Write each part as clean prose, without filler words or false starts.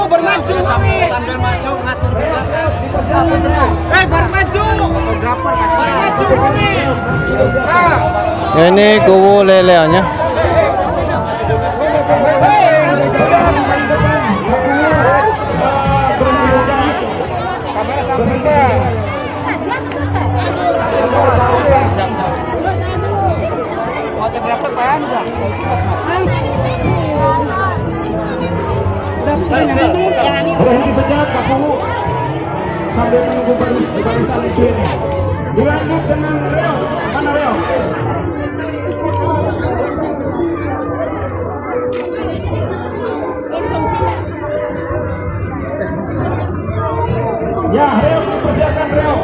Bermaju sambil maju ngatur di belakang. Bermaju. Ini kubu leleannya. Berhenti sejenak Pak Kubu sambil menunggu barisan itu ini. Dilanjut dengan Reo. Mana Reo? Ya, Reo persiapkan Reo.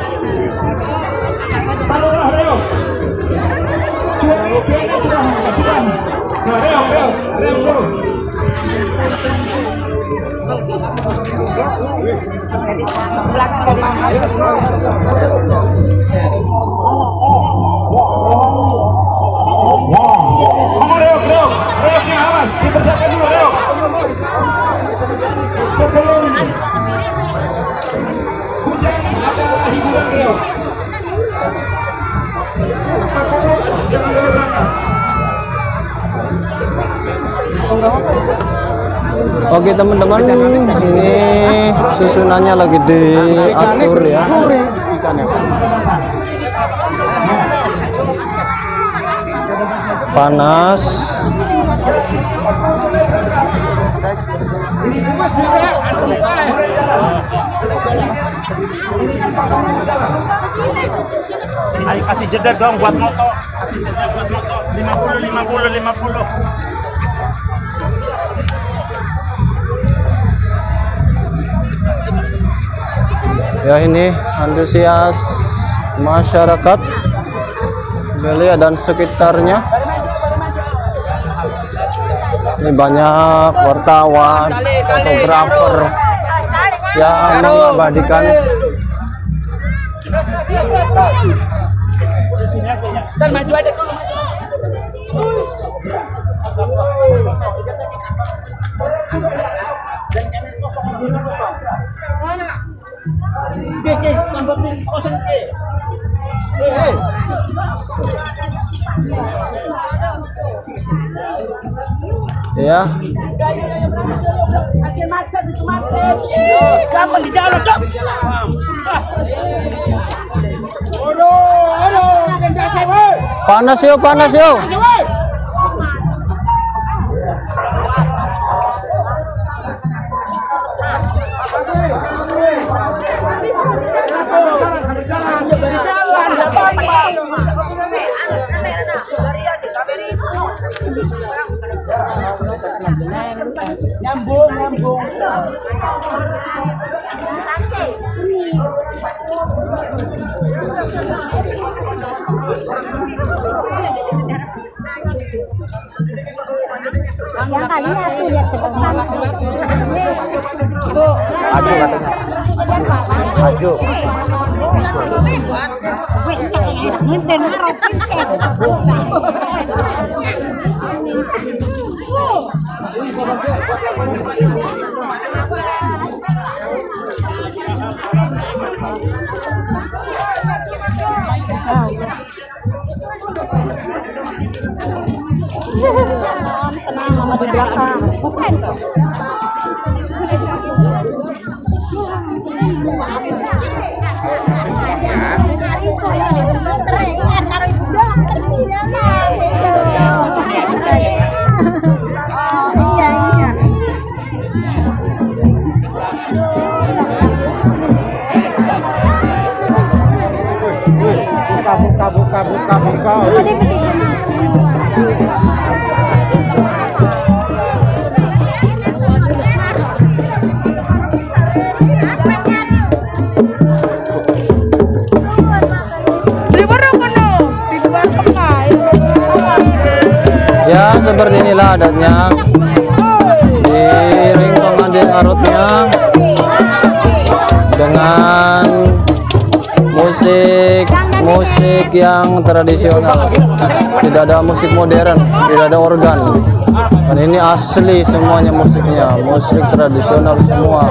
Taruhlah Reo. Cuaca sudah. Nah, Reo dulu. Reoknya awas, dipersiapkan dulu Reok. Sebelum hujan ada hiburan Reok. Jangan dari sana. Oke teman-teman, ini susunannya lagi diatur ya. Panas. Ayo kasih jeda dong buat moto. Kasih jeda buat moto. 50. Ya, ini antusias masyarakat Belia dan sekitarnya. Ini banyak wartawan, fotografer yang mengabadikan. Dan maju aja dulu. Ya. Kamu di jalan, Cok. Panas yuk. Nyambung. Yang kali aku lihat ke depan. Maju katanya. Maju. Tenang, mama di belakang. Bukan tuh. Buka. Ya, seperti inilah adatnya. Diiring pengantin arutnya dengan musik yang tradisional. Tidak ada musik modern, tidak ada organ. Dan ini asli semuanya musiknya, musik tradisional semua.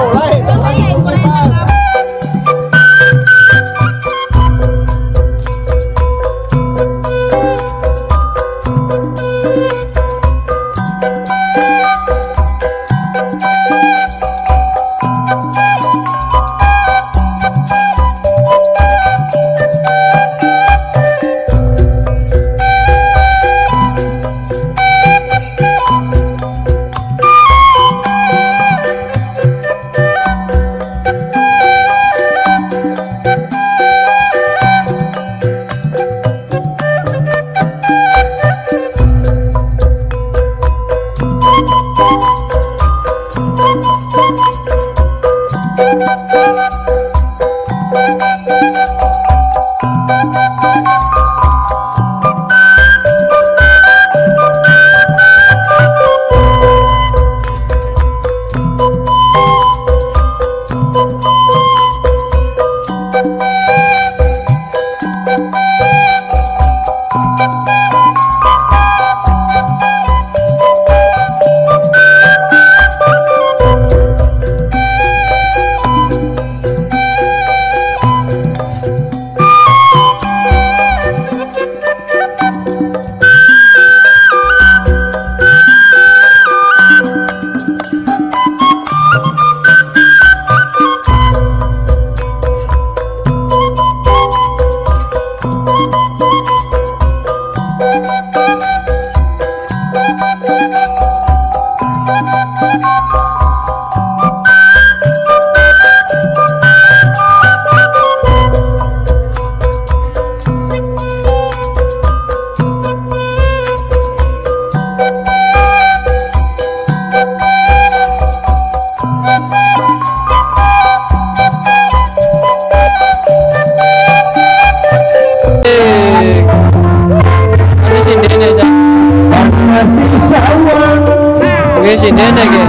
Sini nih,